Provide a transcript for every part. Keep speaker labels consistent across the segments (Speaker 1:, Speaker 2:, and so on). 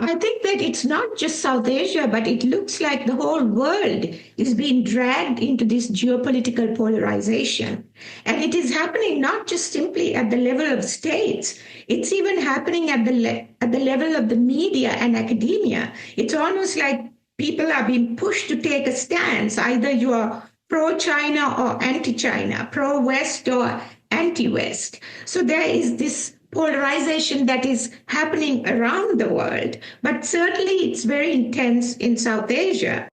Speaker 1: I think that it's not just South Asia, but it looks like the whole world is being dragged into this geopolitical polarization. And it is happening not just simply at the level of states, it's even happening at the level of the media and academia. It's almost like people are being pushed to take a stance. Either you are pro-China or anti-China, pro-West or anti-West. So there is this polarization that is happening around the world, but certainly it's very intense in South Asia.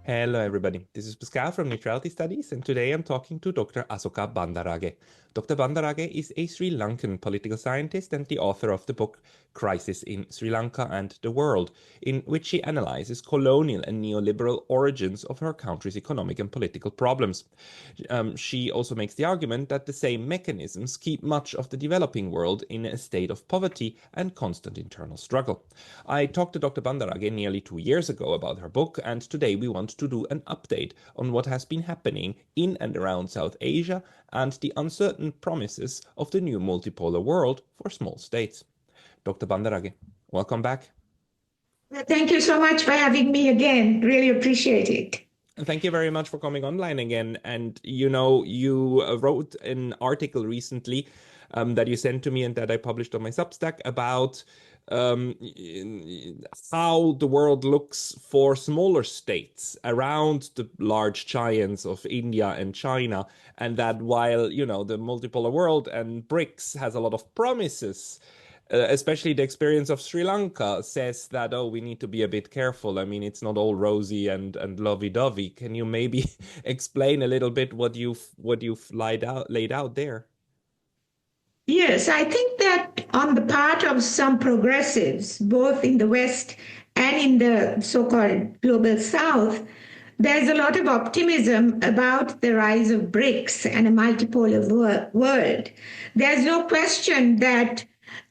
Speaker 2: Hello everybody, this is Pascal from Neutrality Studies, and today I'm talking to Dr. Asoka Bandarage. Dr. Bandarage is a Sri Lankan political scientist and the author of the book Crisis in Sri Lanka and the World, in which she analyzes colonial and neoliberal origins of her country's economic and political problems. She also makes the argument that the same mechanisms keep much of the developing world in a state of poverty and constant internal struggle. I talked to Dr. Bandarage nearly 2 years ago about her book, and today we want to do an update on what has been happening in and around South Asia and the uncertain promises of the new multipolar world for small states. Dr. Bandarage, welcome back.
Speaker 1: Thank you so much for having me again. Really appreciate it.
Speaker 2: Thank you very much for coming online again. And you wrote an article recently that you sent to me and that I published on my Substack about how the world looks for smaller states around the large giants of India and China, and that while the multipolar world and BRICS has a lot of promises, especially the experience of Sri Lanka says that, we need to be a bit careful. I mean, it's not all rosy and lovey-dovey. Can you maybe explain a little bit what you've laid out there?
Speaker 1: Yes, I think that on the part of some progressives, both in the West and in the so-called global South, there's a lot of optimism about the rise of BRICS and a multipolar world. There's no question that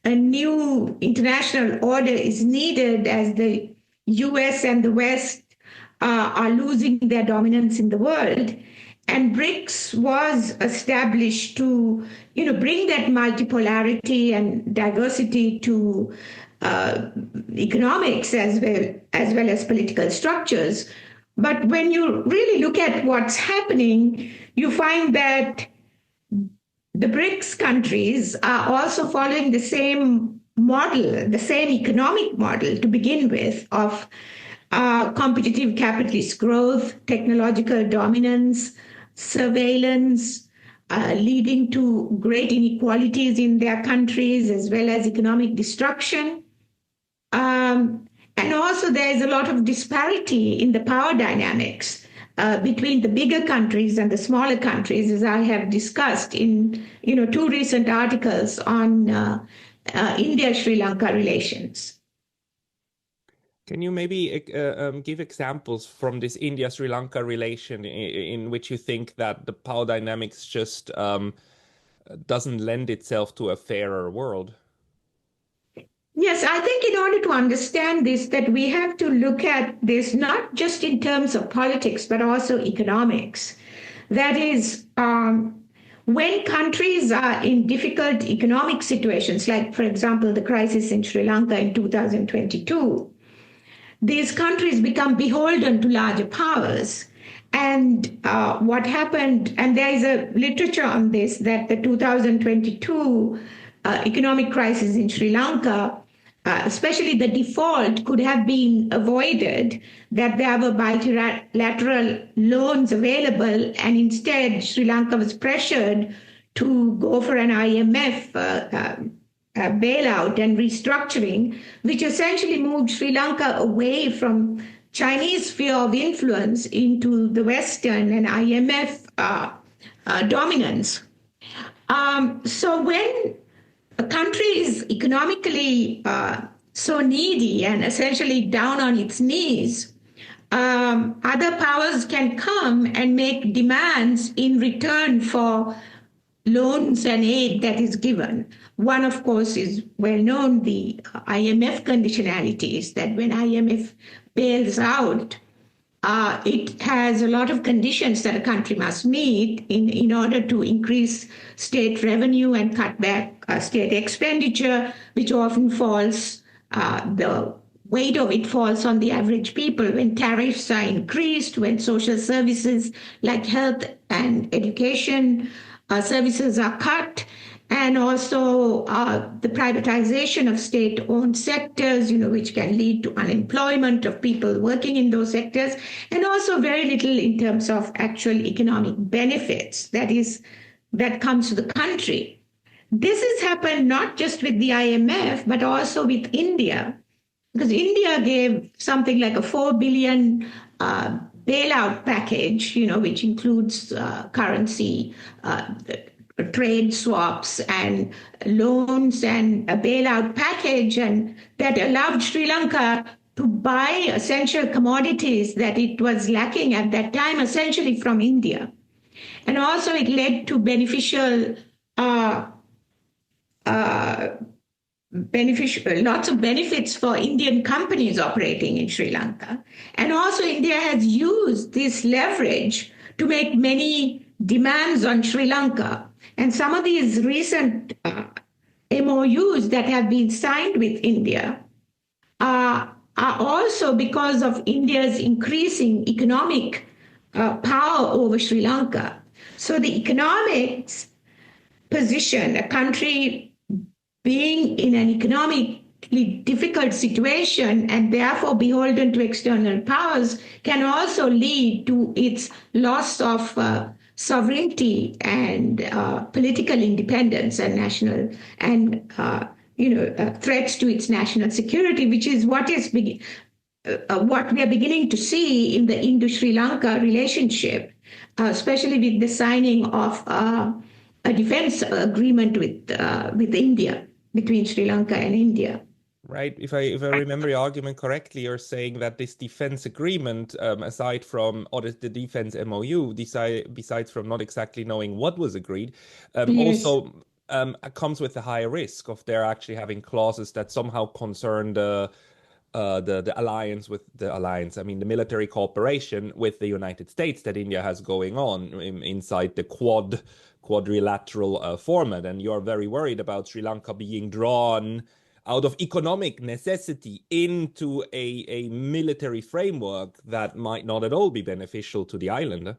Speaker 1: a new international order is needed as the US and the West are losing their dominance in the world. And BRICS was established to, bring that multipolarity and diversity to economics as well as political structures. But when you really look at what's happening, you find that the BRICS countries are also following the same model, the same economic model to begin with, of competitive capitalist growth, technological dominance, surveillance, leading to great inequalities in their countries, as well as economic destruction. And also there is a lot of disparity in the power dynamics between the bigger countries and the smaller countries, as I have discussed in 2 recent articles on India-Sri Lanka relations.
Speaker 2: Can you maybe give examples from this India-Sri Lanka relation in which you think that the power dynamics just doesn't lend itself to a fairer world?
Speaker 1: Yes, I think in order to understand this, that we have to look at this not just in terms of politics, but also economics. That is, when countries are in difficult economic situations, like, for example, the crisis in Sri Lanka in 2022, these countries become beholden to larger powers. And what happened, and there is a literature on this, that the 2022 economic crisis in Sri Lanka, especially the default, could have been avoided, that there were bilateral loans available, and instead Sri Lanka was pressured to go for an IMF bailout and restructuring, which essentially moved Sri Lanka away from Chinese sphere of influence into the Western and IMF dominance. So when a country is economically so needy and essentially down on its knees, other powers can come and make demands in return for loans and aid that is given. One, of course, is well known, the IMF conditionalities, that when IMF bails out it has a lot of conditions that a country must meet in order to increase state revenue and cut back state expenditure, which often falls, the weight of it falls on the average people when tariffs are increased, when social services like health and education services are cut, and also the privatization of state-owned sectors, which can lead to unemployment of people working in those sectors, and also very little in terms of actual economic benefits that comes to the country. This has happened not just with the IMF, but also with India, because India gave something like a 4 billion bailout package, which includes currency, trade swaps and loans and a bailout package, and that allowed Sri Lanka to buy essential commodities that it was lacking at that time, essentially from India. And also it led to lots of benefits for Indian companies operating in Sri Lanka. And also India has used this leverage to make many demands on Sri Lanka. And some of these recent MOUs that have been signed with India are also because of India's increasing economic power over Sri Lanka. So the economics position, a country being in an economically difficult situation and therefore beholden to external powers, can also lead to its loss of sovereignty and political independence and national and threats to its national security, which is what we are beginning to see in the Indo-Sri Lanka relationship, especially with the signing of a defense agreement with India, between Sri Lanka and India.
Speaker 2: Right. If I remember your argument correctly, you're saying that this defense agreement, aside from the defense MOU, besides from not exactly knowing what was agreed,
Speaker 1: Yes.
Speaker 2: also comes with a higher risk of there actually having clauses that somehow concern the alliance I mean, the military cooperation with the United States that India has going on inside the quadrilateral format. And you're very worried about Sri Lanka being drawn out of economic necessity into a military framework that might not at all be beneficial to the island.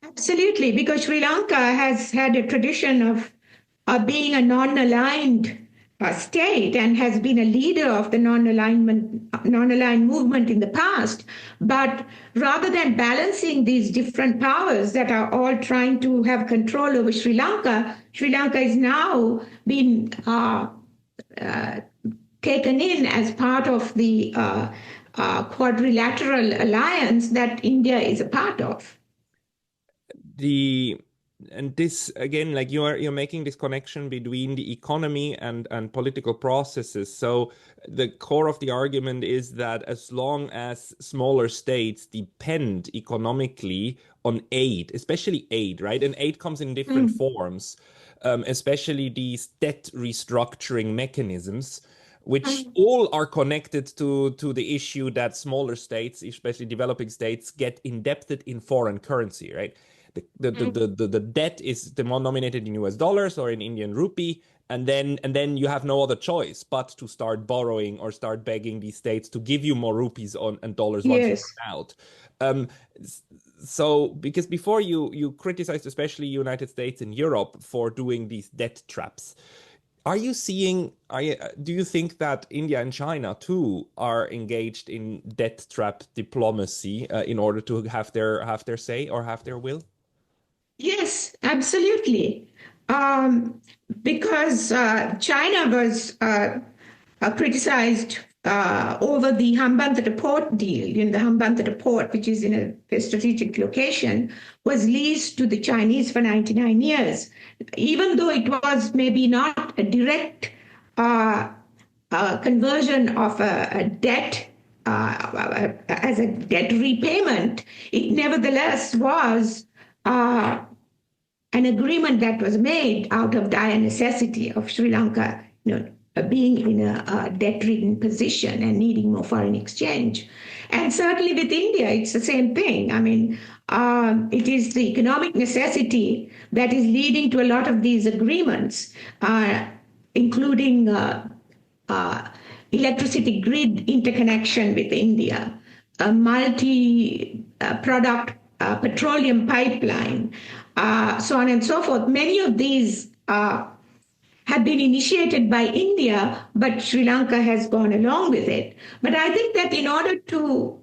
Speaker 1: Absolutely, because Sri Lanka has had a tradition of being a non-aligned state and has been a leader of the non-aligned movement in the past. But rather than balancing these different powers that are all trying to have control over Sri Lanka is now being taken in as part of the quadrilateral alliance that India is a part of.
Speaker 2: And this again, like you're making this connection between the economy and political processes. So the core of the argument is that as long as smaller states depend economically on aid, especially aid, right? And aid comes in different forms, especially these debt restructuring mechanisms, which all are connected to the issue that smaller states, especially developing states, get indebted in foreign currency, right? The debt is denominated in US dollars or in Indian rupee, and then you have no other choice but to start borrowing or start begging these states to give you more rupees and dollars once you run out. So because before you criticized especially United States and Europe for doing these debt traps. Do you think that India and China too are engaged in debt trap diplomacy in order to have their say or have their will?
Speaker 1: Yes, absolutely. Because China was criticized over the Hambantota port deal. The Hambantota port, which is in a strategic location, was leased to the Chinese for 99 years. Even though it was maybe not a direct conversion of a debt as a debt repayment, it nevertheless was an agreement that was made out of dire necessity of Sri Lanka, being in a debt-ridden position and needing more foreign exchange. And certainly with India, it's the same thing. I mean, it is the economic necessity that is leading to a lot of these agreements, including electricity grid interconnection with India, a multi-product petroleum pipeline, so on and so forth. Many of these have been initiated by India, but Sri Lanka has gone along with it. But I think that in order to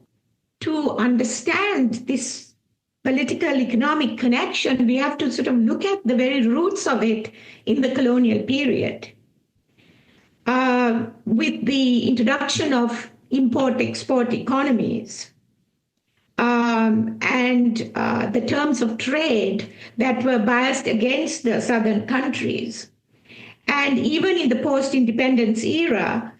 Speaker 1: understand this political economic connection, we have to sort of look at the very roots of it in the colonial period. With the introduction of import-export economies and the terms of trade that were biased against the southern countries, and even in the post-independence era,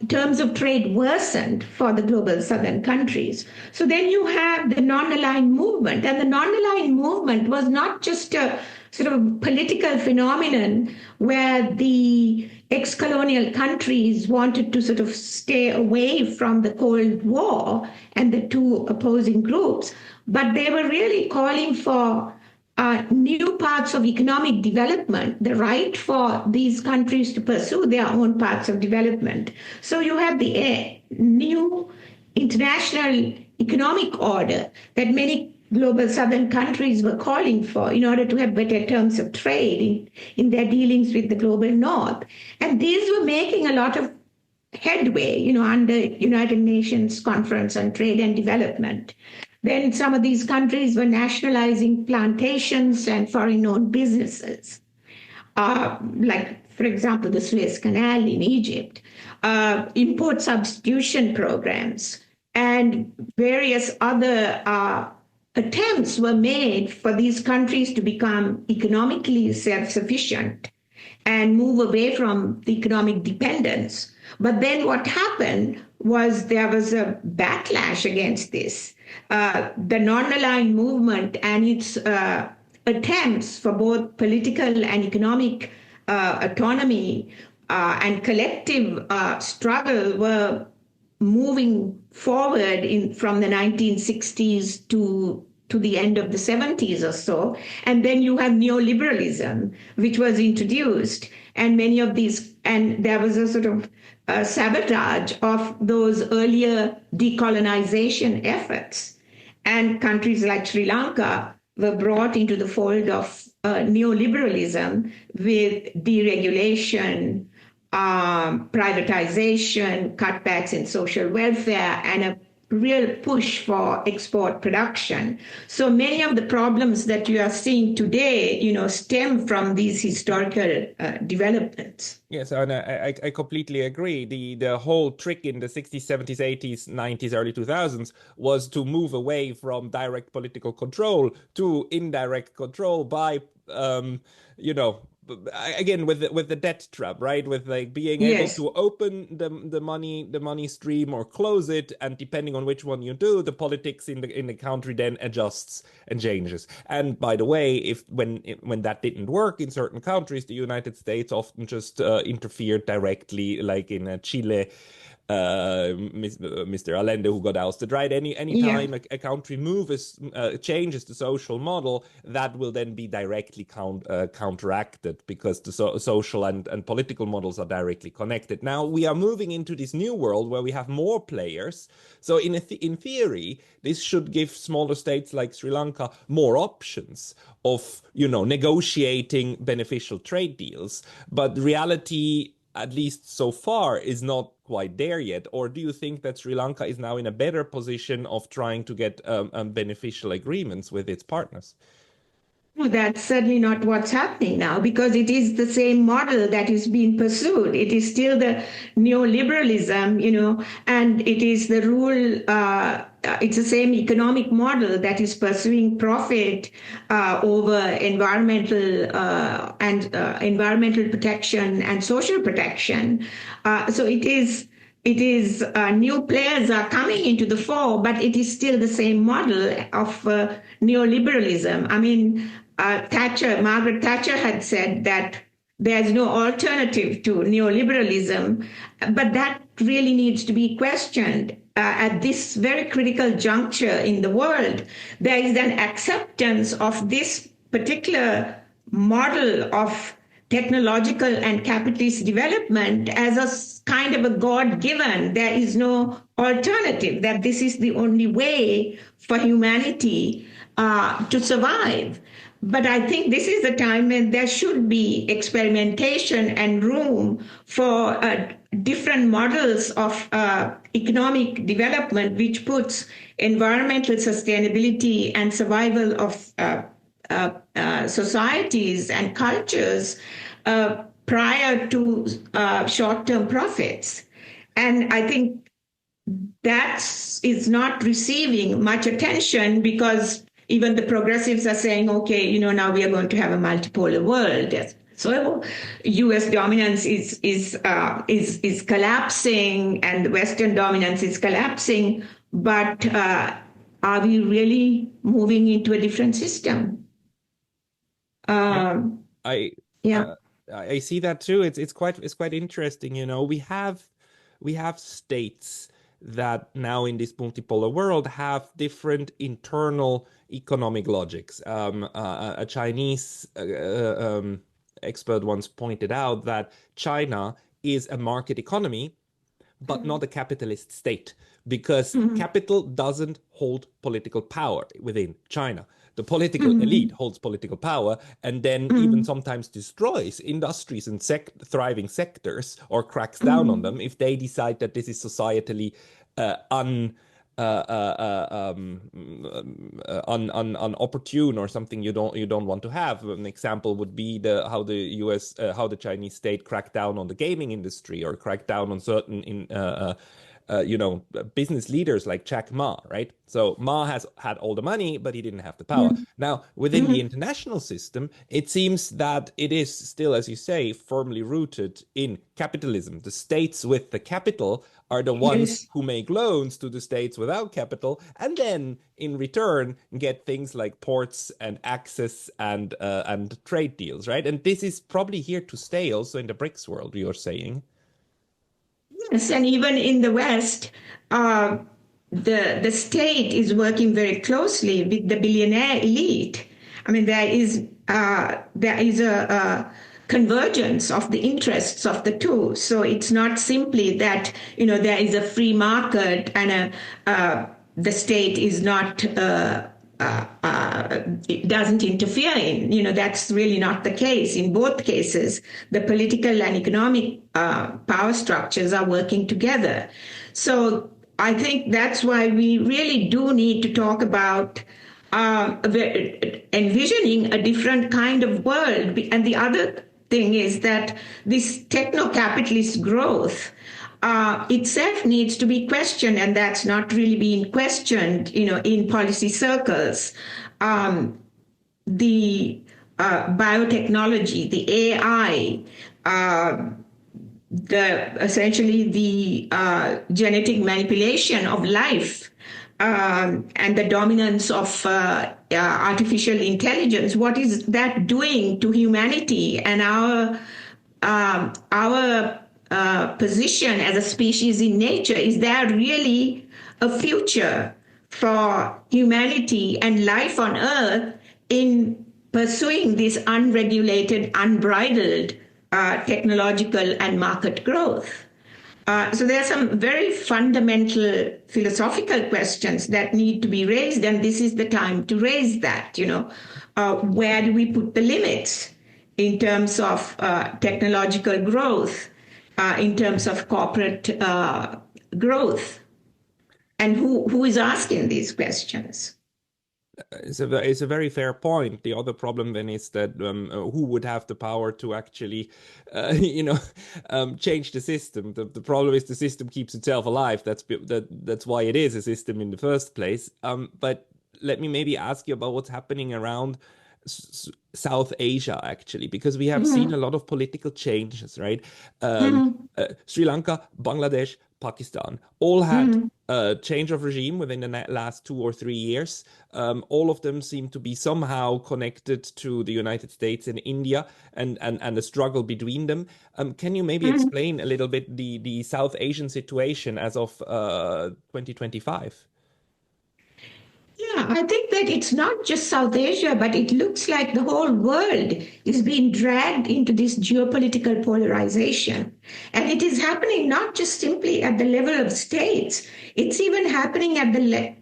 Speaker 1: terms of trade worsened for the global southern countries. So then you have the non-aligned movement, and the non-aligned movement was not just a sort of political phenomenon where the ex-colonial countries wanted to sort of stay away from the Cold War and the two opposing groups, but they were really calling for new paths of economic development, the right for these countries to pursue their own paths of development. So you have the new international economic order that many global southern countries were calling for in order to have better terms of trade in their dealings with the global north. And these were making a lot of headway, under United Nations Conference on Trade and Development. Then some of these countries were nationalizing plantations and foreign-owned businesses, like, for example, the Suez Canal in Egypt, import substitution programs, and various other attempts were made for these countries to become economically self-sufficient and move away from the economic dependence. But then what happened was there was a backlash against this. The non-aligned movement and its attempts for both political and economic autonomy and collective struggle were moving forward from the 1960s to the end of the 70s or so. And then you have neoliberalism, which was introduced, and many of these, and there was a sort of sabotage of those earlier decolonization efforts. And countries like Sri Lanka were brought into the fold of neoliberalism with deregulation, privatization, cutbacks in social welfare, and a real push for export production. So many of the problems that you are seeing today, stem from these historical developments.
Speaker 2: Yes, and I completely agree. The whole trick in the 60s, 70s, 80s, 90s, early 2000s was to move away from direct political control to indirect control by, again with the debt trap, right? With like being able
Speaker 1: Yes.
Speaker 2: to open the money stream or close it, and depending on which one you do, the politics in the country then adjusts and changes. And by the way, when that didn't work in certain countries, the United States often just interfered directly, like in Chile. Mr. Allende, who got ousted, right? Any time a country changes the social model, that will then be directly counteracted, because the social and political models are directly connected. Now we are moving into this new world where we have more players. So in theory, this should give smaller states like Sri Lanka more options of negotiating beneficial trade deals. But reality, at least so far, is not quite there yet. Or do you think that Sri Lanka is now in a better position of trying to get beneficial agreements with its partners?
Speaker 1: No, that's certainly not what's happening now, because it is the same model that is being pursued. It is still the neoliberalism, and it is the rule. It's the same economic model that is pursuing profit over environmental environmental protection and social protection. So it is new players are coming into the fore, but it is still the same model of neoliberalism. I mean, Margaret Thatcher had said that there's no alternative to neoliberalism, but that really needs to be questioned. At this very critical juncture in the world, there is an acceptance of this particular model of technological and capitalist development as a kind of a God-given. There is no alternative, that this is the only way for humanity to survive. But I think this is the time when there should be experimentation and room for different models of economic development, which puts environmental sustainability and survival of societies and cultures prior to short-term profits. And I think that is not receiving much attention, because even the progressives are saying, okay, now we are going to have a multipolar world. So U.S. dominance is collapsing, and Western dominance is collapsing. But are we really moving into a different system?
Speaker 2: I
Speaker 1: Yeah.
Speaker 2: I see that too. It's quite interesting. We have states that now in this multipolar world have different internal economic logics. A Chinese expert once pointed out that China is a market economy, but not a capitalist state, because capital doesn't hold political power within China. The political elite holds political power, and then even sometimes destroys industries and thriving sectors, or cracks down on them if they decide that this is societally unopportune, or something you don't want to have. An example would be how the Chinese state cracked down on the gaming industry, or cracked down on certain business leaders like Jack Ma, right? So Ma has had all the money, but he didn't have the power. Now, within the international system, it seems that it is still, as you say, firmly rooted in capitalism. The states with the capital are the ones who make loans to the states without capital, and then in return get things like ports and access and trade deals, right? And this is probably here to stay also in the BRICS world, you're saying.
Speaker 1: Yes, and even in the West, the state is working very closely with the billionaire elite. I mean, there is a convergence of the interests of the two. So it's not simply that there is a free market and the state is not. It doesn't interfere in. That's really not the case. In both cases, the political and economic power structures are working together. So I think that's why we really do need to talk about envisioning a different kind of world. And the other thing is that this techno-capitalist growth itself needs to be questioned, and that's not really being questioned, in policy circles. The biotechnology, the AI, essentially the genetic manipulation of life, and the dominance of artificial intelligence. What is that doing to humanity and our position as a species in nature? Is there really a future for humanity and life on Earth in pursuing this unregulated, unbridled technological and market growth? So there are some very fundamental philosophical questions that need to be raised, and this is the time to raise that. Where do we put the limits in terms of technological growth? In terms of corporate growth, and who is asking these questions?
Speaker 2: It's a very fair point. The other problem then is that who would have the power to actually, change the system? The problem is the system keeps itself alive. That's why it is a system in the first place. But let me maybe ask you about what's happening around South Asia, actually, because we have seen a lot of political changes, right? Sri Lanka, Bangladesh, Pakistan, all had
Speaker 1: Mhm.
Speaker 2: a change of regime within the last 2 or 3 years. All of them seem to be somehow connected to the United States and India, and the struggle between them. Can you maybe
Speaker 1: Mhm.
Speaker 2: explain a little bit the South Asian situation as of 2025?
Speaker 1: Yeah, I think that it's not just South Asia, but it looks like the whole world is being dragged into this geopolitical polarization. And it is happening not just simply at the level of states, it's even happening at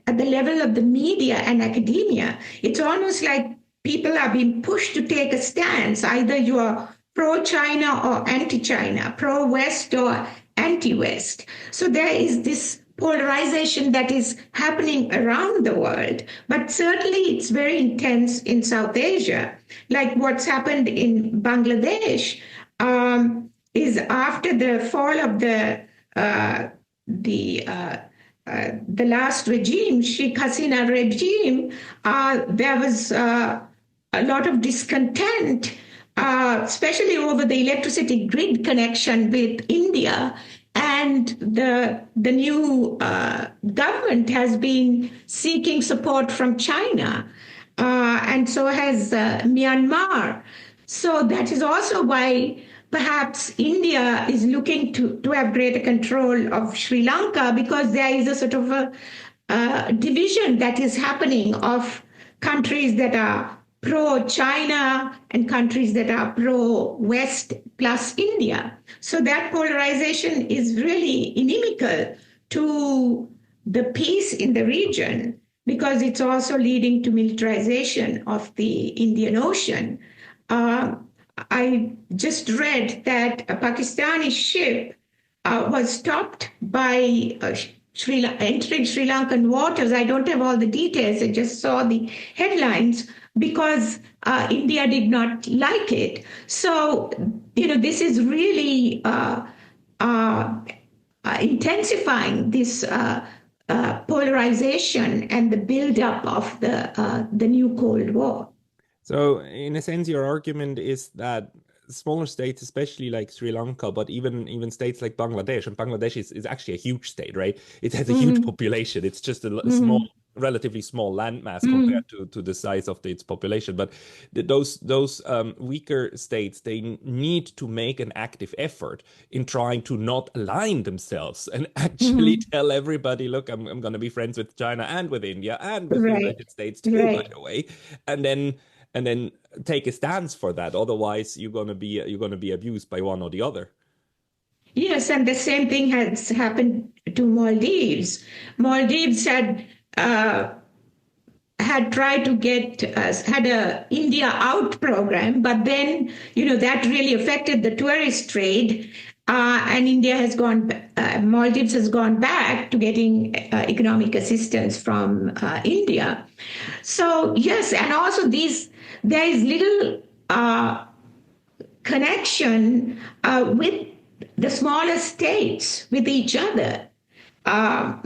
Speaker 1: at the level of the media and academia. It's almost like people are being pushed to take a stance. Either you are pro China or anti China, pro West or anti West. So there is this polarization that is happening around the world, but certainly it's very intense in South Asia. Like what's happened in Bangladesh is after the fall of the the last regime, Sheikh Hasina regime, there was a lot of discontent, especially over the electricity grid connection with India. And the new government has been seeking support from China, and so has Myanmar. So that is also why perhaps India is looking to have greater control of Sri Lanka, because there is a sort of a division that is happening of countries that are pro China and countries that are pro West plus India. So that polarization is really inimical to the peace in the region, because it's also leading to militarization of the Indian Ocean. Uh, I just read that a Pakistani ship was stopped by entering Sri Lankan waters. I don't have all the details. I just saw the headlines because India did not like it. So, this is really uh, intensifying this polarization and the buildup of the new Cold War.
Speaker 2: So, in a sense, your argument is that smaller states, especially like Sri Lanka, but even states like Bangladesh, and Bangladesh is actually a huge state, right? It has a huge
Speaker 1: Mm-hmm.
Speaker 2: population. It's just a small,
Speaker 1: Mm-hmm.
Speaker 2: relatively small landmass
Speaker 1: Mm-hmm.
Speaker 2: compared to the size of its population. But those weaker states, they need to make an active effort in trying to not align themselves and actually
Speaker 1: Mm-hmm.
Speaker 2: tell everybody, look, I'm going to be friends with China and with India and with the
Speaker 1: Right,
Speaker 2: United States too, by
Speaker 1: right.
Speaker 2: the way, and then take a stance for that. Otherwise, you're gonna be abused by one or the other.
Speaker 1: Yes, and the same thing has happened to Maldives. Maldives uh, had tried to get had a India out program, but then that really affected the tourist trade, and Maldives has gone back to getting economic assistance from India. So yes, and also there is little connection with the smaller states with each other.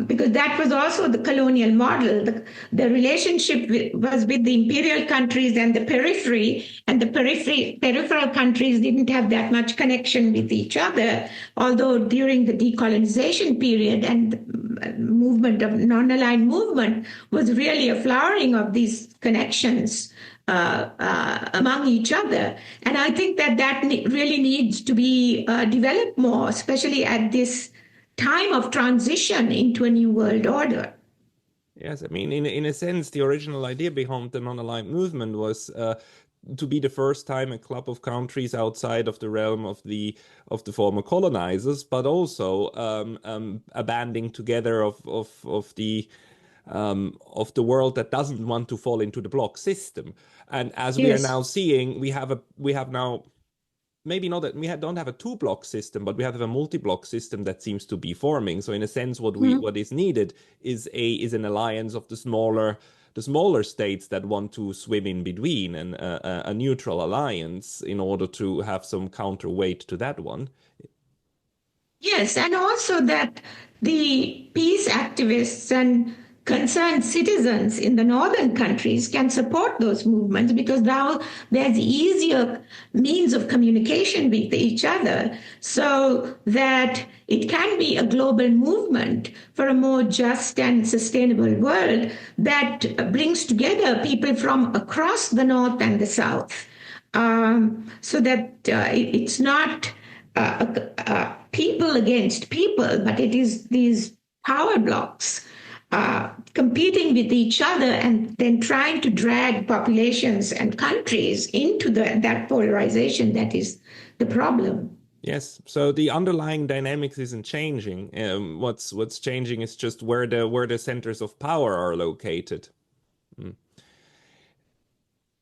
Speaker 1: Because that was also the colonial model. The relationship was with the imperial countries and the periphery, and the peripheral countries didn't have that much connection with each other. Although during the decolonization period and the movement of non-aligned movement was really a flowering of these connections among each other. And I think that really needs to be developed more, especially at this time of transition into a new world order.
Speaker 2: Yes, I mean, in a sense, the original idea behind the non-aligned movement was to be the first time a club of countries outside of the realm of the former colonizers, but also a banding together of the world that doesn't want to fall into the block system. And as we are
Speaker 1: Yes.
Speaker 2: now seeing, we have now maybe not that don't have a two-block system, but we have a multi-block system that seems to be forming. So in a sense,
Speaker 1: Mhm.
Speaker 2: what is needed is an alliance of the smaller states that want to swim in between, and a neutral alliance in order to have some counterweight to that one.
Speaker 1: Yes, and also that the peace activists and concerned citizens in the northern countries can support those movements, because now there's easier means of communication with each other, so that it can be a global movement for a more just and sustainable world that brings together people from across the north and the south, so that it's not people against people, but it is these power blocks competing with each other and then trying to drag populations and countries into that polarization that is the problem.
Speaker 2: Yes, so the underlying dynamics isn't changing. What's changing is just where the centers of power are located. Mm.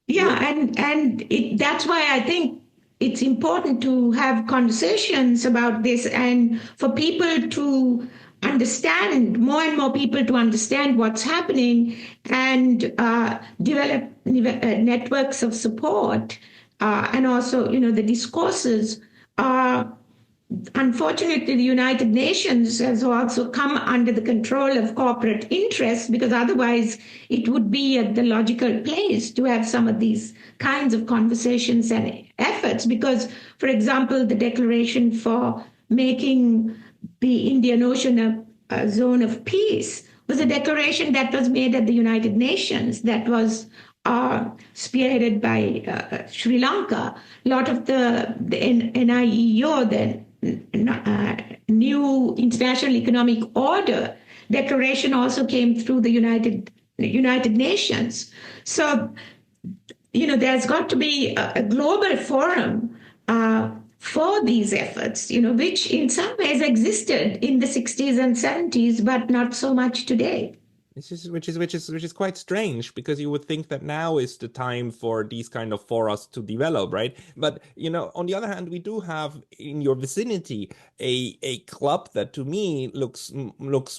Speaker 1: Yeah, and that's why I think it's important to have conversations about this, and for people to understand, more and more people to understand what's happening, and develop networks of support, and also, the discourses. Unfortunately, the United Nations has also come under the control of corporate interests, because otherwise it would be at the logical place to have some of these kinds of conversations and efforts. Because, for example, the declaration for making the Indian Ocean a zone of peace was a declaration that was made at the United Nations, that was spearheaded by Sri Lanka. A lot of the NIEO, the new International Economic Order declaration, also came through the United Nations. So, there's got to be a global forum for these efforts, which in some ways existed in the 60s and 70s, but not so much today.
Speaker 2: Which is quite strange, because you would think that now is the time for these kind of forums to develop, right? But on the other hand, we do have in your vicinity a club that to me looks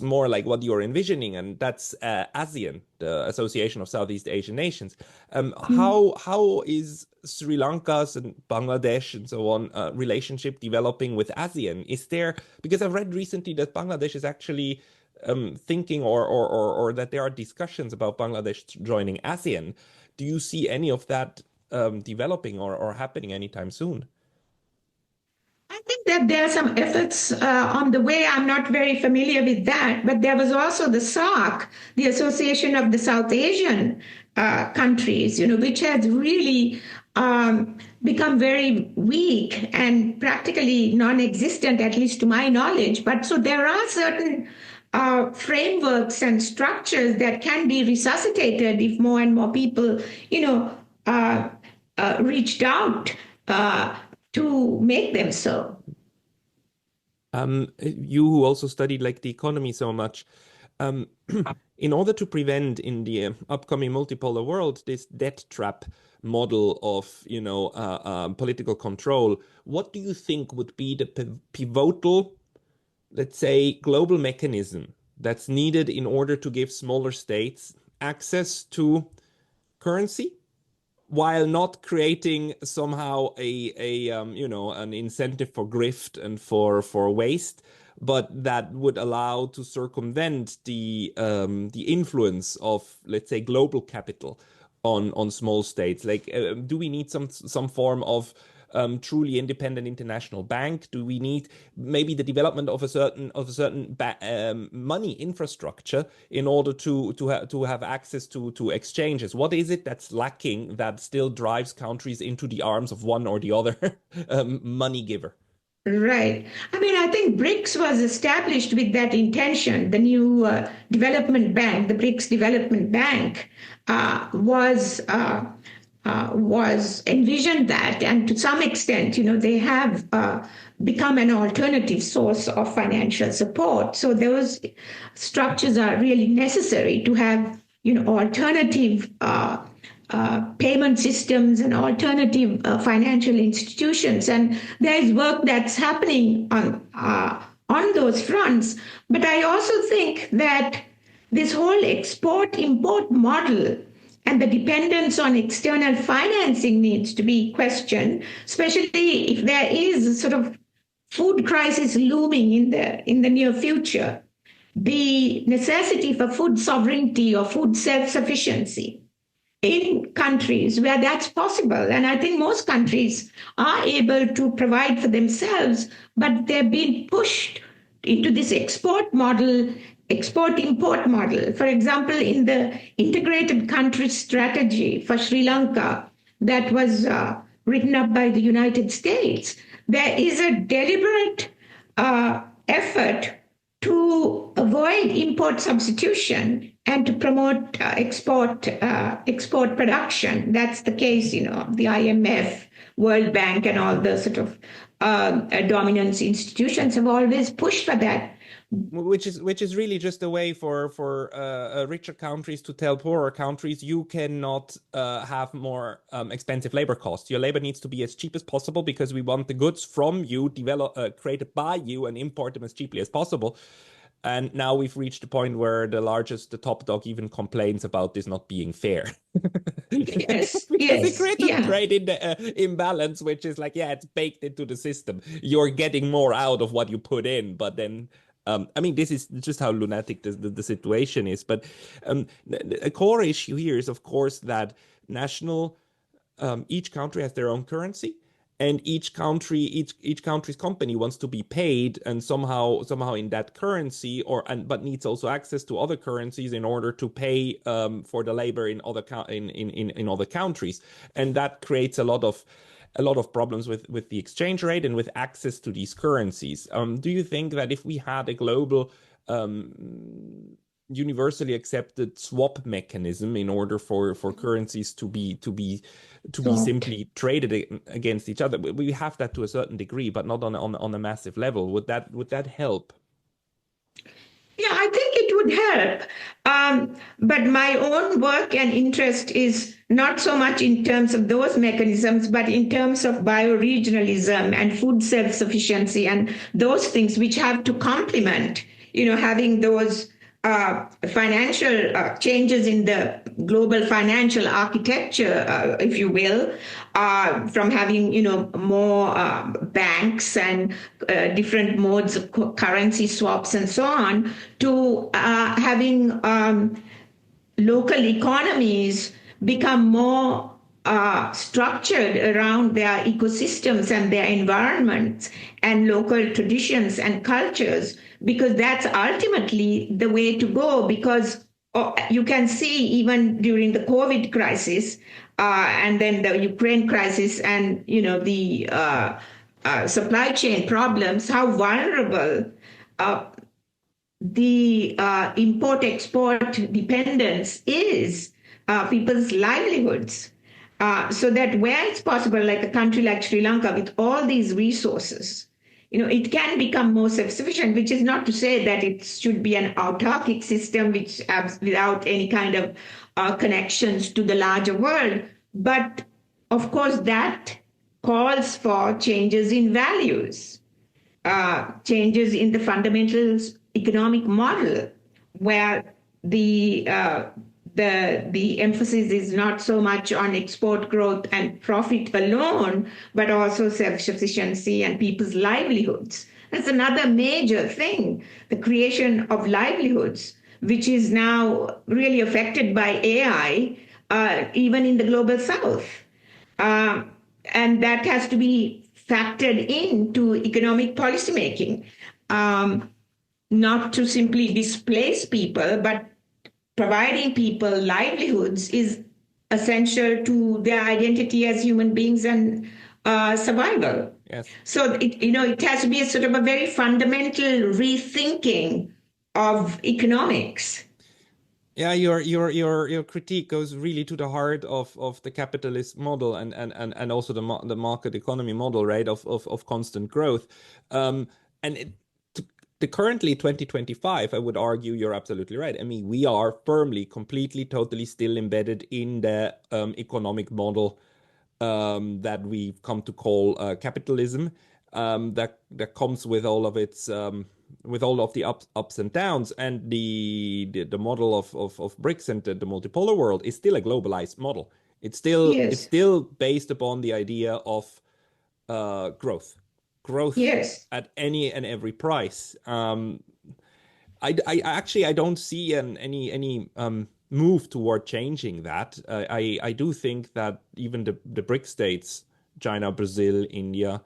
Speaker 2: more like what you're envisioning, and that's ASEAN, the Association of Southeast Asian Nations. How is Sri Lanka's and Bangladesh and so on relationship developing with ASEAN? Is there, because I've read recently that Bangladesh is actually thinking or that there are discussions about Bangladesh joining ASEAN. Do you see any of that developing or happening anytime soon?
Speaker 1: I think that there are some efforts on the way. I'm not very familiar with that, but there was also the SAARC, the Association of the South Asian Countries, which has really become very weak and practically non-existent, at least to my knowledge. But so there are certain frameworks and structures that can be resuscitated if more and more people, reached out to make them so.
Speaker 2: You who also studied like the economy so much, in order to prevent in the upcoming multipolar world this debt trap model of political control, what do you think would be the pivotal, let's say, global mechanism that's needed in order to give smaller states access to currency, while not creating somehow an incentive for grift and for waste, but that would allow to circumvent the influence of, let's say, global capital on small states? Like, do we need some form of truly independent international bank? Do we need maybe the development of a certain money infrastructure in order to have access to exchanges? What is it that's lacking that still drives countries into the arms of one or the other money giver?
Speaker 1: Right. I mean, I think BRICS was established with that intention. The new development bank, the BRICS Development Bank, was envisioned that, and to some extent, they have become an alternative source of financial support. So those structures are really necessary to have, alternative payment systems and alternative financial institutions. And there is work that's happening on those fronts. But I also think that this whole export-import model and the dependence on external financing needs to be questioned, especially if there is a sort of food crisis looming in the near future. the necessity for food sovereignty or food self-sufficiency in countries where that's possible. And I think most countries are able to provide for themselves, but they're being pushed into this export model, export import model. For example, in the integrated country strategy for Sri Lanka that was written up by the United States, there is a deliberate effort to avoid import substitution and to promote export production. That's the case, the IMF, World Bank, and all the sort of dominance institutions have always pushed for that.
Speaker 2: Which is really just a way for richer countries to tell poorer countries, you cannot have more expensive labor costs. Your labor needs to be as cheap as possible because we want the goods from you, created by you, and import them as cheaply as possible. And now we've reached the point where the top dog even complains about this not being fair.
Speaker 1: Yes,
Speaker 2: Because it
Speaker 1: yes,
Speaker 2: creates a trade imbalance, which is like, it's baked into the system. You're getting more out of what you put in, but then I mean, this is just how lunatic the situation is. But a core issue here is, of course, that each country has their own currency, and each country's company wants to be paid, and somehow in that currency, but needs also access to other currencies in order to pay for the labor in other countries, and that creates a lot of problems with the exchange rate and with access to these currencies. Do you think that if we had a global universally accepted swap mechanism in order for currencies to be simply traded against each other, we have that to a certain degree, but not on a massive level, would that help?
Speaker 1: Yeah, I think it would help. But my own work and interest is not so much in terms of those mechanisms, but in terms of bioregionalism and food self-sufficiency and those things which have to complement, having those financial changes in the global financial architecture, if you will, from having more banks and different modes of currency swaps and so on, to having local economies become more structured around their ecosystems and their environments and local traditions and cultures, because that's ultimately the way to go. Because you can see even during the COVID crisis and then the Ukraine crisis and the supply chain problems, how vulnerable the import-export dependence is people's livelihoods. So that where it's possible, like a country like Sri Lanka with all these resources, it can become more self-sufficient, which is not to say that it should be an autarkic system which without any kind of connections to the larger world. But of course, that calls for changes in values, changes in the fundamental economic model, where the emphasis is not so much on export growth and profit alone, but also self-sufficiency and people's livelihoods. That's another major thing, the creation of livelihoods, which is now really affected by AI, even in the global south. And that has to be factored into economic policymaking, not to simply displace people, but providing people livelihoods is essential to their identity as human beings and survival.
Speaker 2: Yes.
Speaker 1: So it has to be a sort of a very fundamental rethinking of economics.
Speaker 2: Yeah, your critique goes really to the heart of the capitalist model and also the market economy model, right? Of constant growth, the currently 2025, I would argue you're absolutely right. I mean, we are firmly, completely, totally still embedded in the economic model that we've come to call capitalism, that comes with all of its with all of the ups and downs, and the model of BRICS and the multipolar world is still a globalized model. It's still based upon the idea of growth
Speaker 1: Yes.
Speaker 2: at any and every price. I actually I don't see any move toward changing that. I do think that even the BRIC states, China, Brazil, India,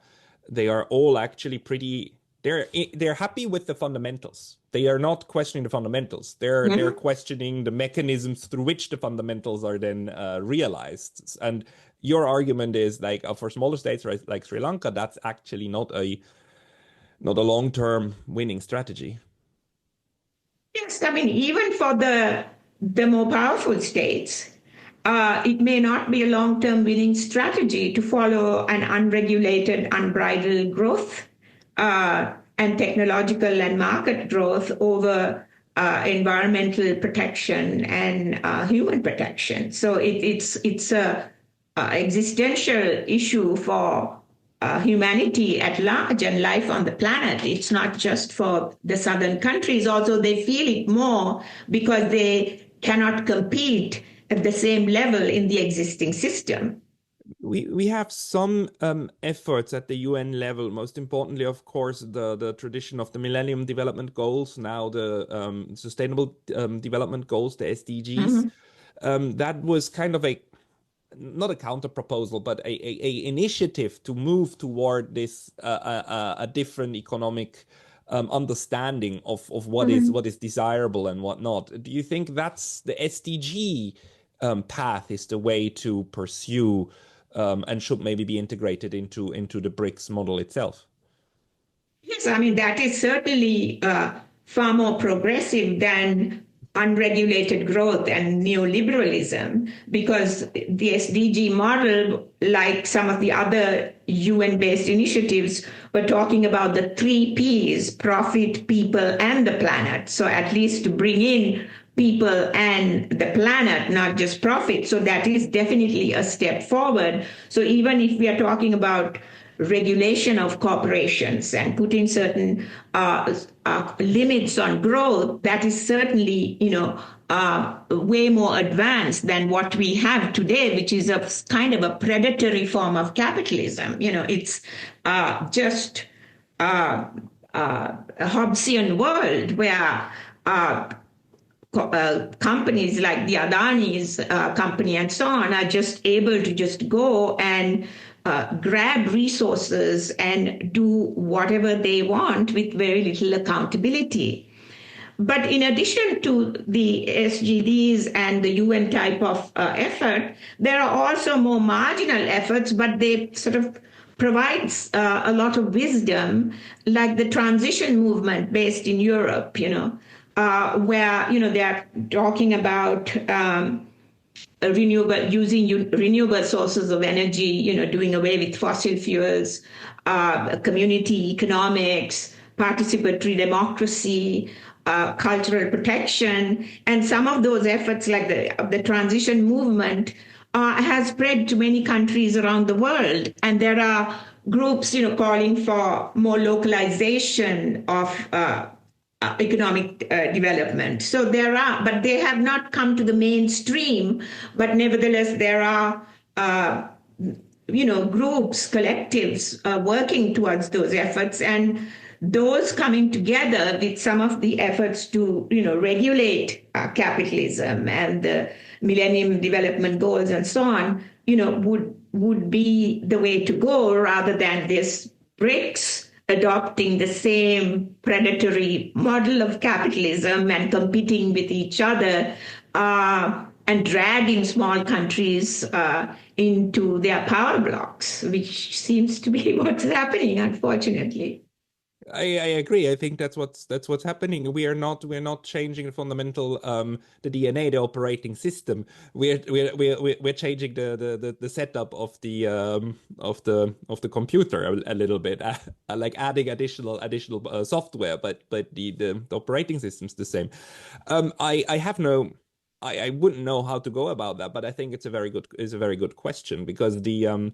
Speaker 2: they are all actually pretty. They're happy with the fundamentals. They are not questioning the fundamentals. They're
Speaker 1: Mhm.
Speaker 2: questioning the mechanisms through which the fundamentals are then realized. And your argument is like for smaller states, right, like Sri Lanka, that's actually not a long-term winning strategy.
Speaker 1: Yes, I mean, even for the more powerful states, it may not be a long-term winning strategy to follow an unregulated, unbridled growth and technological and market growth over environmental protection and human protection. So it's a existential issue for humanity at large and life on the planet. It's not just for the southern countries, although they feel it more because they cannot compete at the same level in the existing system.
Speaker 2: We have some efforts at the UN level. Most importantly, of course, the tradition of the Millennium Development Goals, now the Sustainable Development Goals, the SDGs.
Speaker 1: Mhm.
Speaker 2: That was kind of a not a counter proposal, but a initiative to move toward this a different economic understanding of
Speaker 1: Mhm.
Speaker 2: what is desirable and what not. Do you think that's the SDG path is the way to pursue and should maybe be integrated into the BRICS model itself?
Speaker 1: Yes, I mean, that is certainly far more progressive than unregulated growth and neoliberalism because the SDG model, like some of the other UN based initiatives, were talking about the three P's: profit, people, and the planet. So, at least to bring in people and the planet, not just profit. So, that is definitely a step forward. So, even if we are talking about regulation of corporations and putting certain limits on growth, that is certainly, way more advanced than what we have today, which is a kind of a predatory form of capitalism. It's just a Hobbesian world where companies like the Adani's company and so on are just able to just go and grab resources and do whatever they want with very little accountability. But in addition to the SGDs and the UN type of effort, there are also more marginal efforts, but they sort of provides a lot of wisdom, like the transition movement based in Europe, where they are talking about renewable using renewable sources of energy, doing away with fossil fuels, community economics, participatory democracy, cultural protection, and some of those efforts, like the transition movement, has spread to many countries around the world, and there are groups, calling for more localization of economic development. So but they have not come to the mainstream. But nevertheless, there are, groups, collectives working towards those efforts, and those coming together with some of the efforts to, regulate capitalism and the Millennium Development Goals and so on, would be the way to go rather than this BRICS adopting the same predatory model of capitalism and competing with each other, and dragging small countries into their power blocks, which seems to be what's happening, unfortunately.
Speaker 2: I agree. I think that's what's happening. We're not changing the fundamental the DNA, the operating system. We're changing the setup of the computer a little bit, like adding additional software, but the operating system's the same. I have no. I wouldn't know how to go about that, but I think it's a very good question because the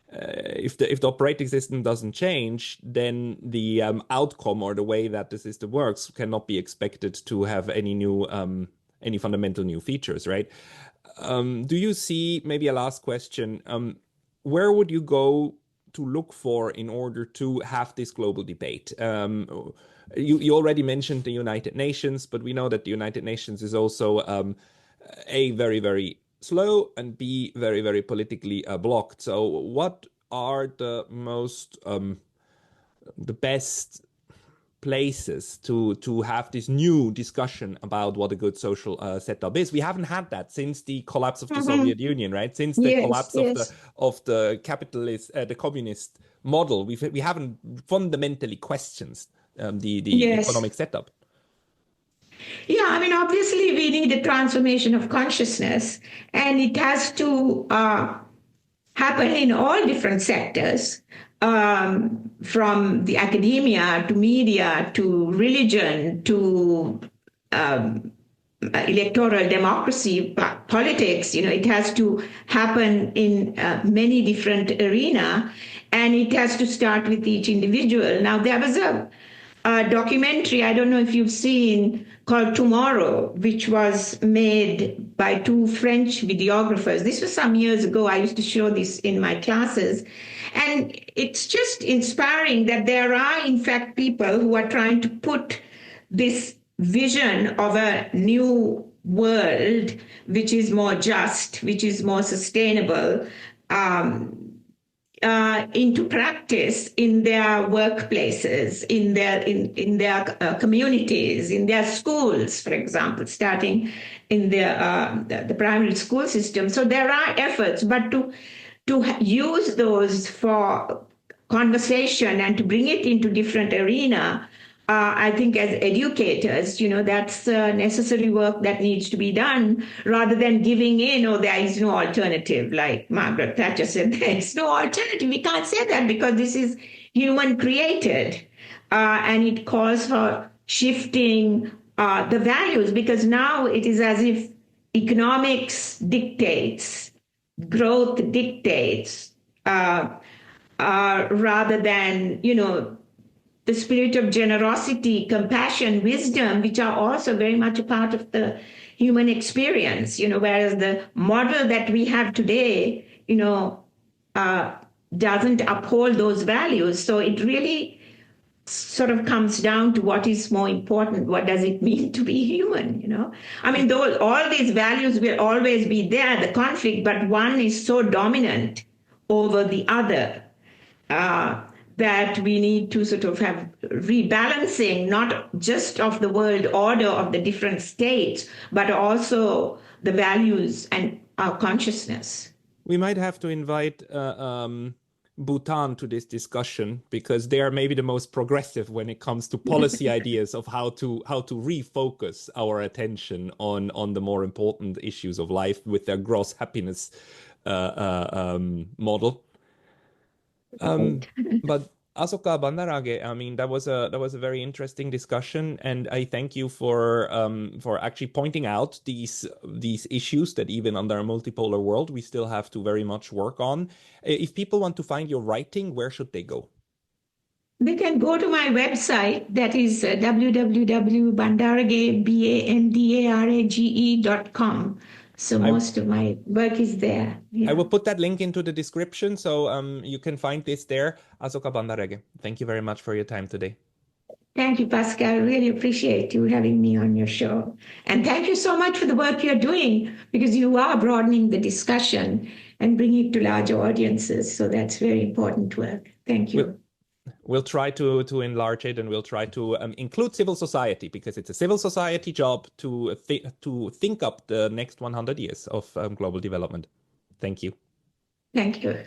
Speaker 2: if the operating system doesn't change, then the outcome or the way that the system works cannot be expected to have any fundamental new features, right? Do you see, maybe a last question, where would you go to look for in order to have this global debate? you already mentioned the United Nations, but we know that the United Nations is also A, very, very slow, and B, very, very politically blocked. So what are the best places to have this new discussion about what a good social setup is? We haven't had that since the collapse of the Soviet Union, right? Since the collapse of the capitalist, the communist model, we haven't fundamentally questioned the economic setup.
Speaker 1: Yeah, I mean, obviously, we need a transformation of consciousness, and it has to happen in all different sectors, from the academia to media to religion to electoral democracy, politics. It has to happen in many different arena, and it has to start with each individual. Now, there was a documentary, I don't know if you've seen, called Tomorrow, which was made by two French videographers. This was some years ago. I used to show this in my classes. And it's just inspiring that there are, in fact, people who are trying to put this vision of a new world, which is more just, which is more sustainable, into practice in their workplaces, in their communities, in their schools, for example, starting in the primary school system. So there are efforts, but to use those for conversation and to bring it into different arena, I think as educators, that's necessary work that needs to be done, rather than giving in, oh, there is no alternative, like Margaret Thatcher said, there is no alternative. We can't say that because this is human created. And it calls for shifting the values, because now it is as if economics dictates, growth dictates, rather than, the spirit of generosity, compassion, wisdom, which are also very much a part of the human experience, whereas the model that we have today, doesn't uphold those values. So it really sort of comes down to what is more important. What does it mean to be human? I mean, though all these values will always be there, the conflict, but one is so dominant over the other, that we need to sort of have rebalancing, not just of the world order of the different states, but also the values and our consciousness.
Speaker 2: We might have to invite Bhutan to this discussion, because they are maybe the most progressive when it comes to policy ideas of how to refocus our attention on the more important issues of life with their gross happiness model. But Asoka Bandarage, I mean, that was a very interesting discussion, and I thank you for actually pointing out these issues that even under a multipolar world we still have to very much work on. If people want to find your writing, where should they go?
Speaker 1: They can go to my website, that is www.bandarage.com. So most of my work is there. Yeah.
Speaker 2: I will put that link into the description, so you can find this there. Asoka Bandarage, thank you very much for your time today.
Speaker 1: Thank you, Pascal. I really appreciate you having me on your show. And thank you so much for the work you're doing, because you are broadening the discussion and bringing it to larger audiences. So that's very important work. Thank you.
Speaker 2: We'll try to enlarge it, and we'll try to include civil society, because it's a civil society job to think up the next 100 years of global development. Thank you.
Speaker 1: Thank you.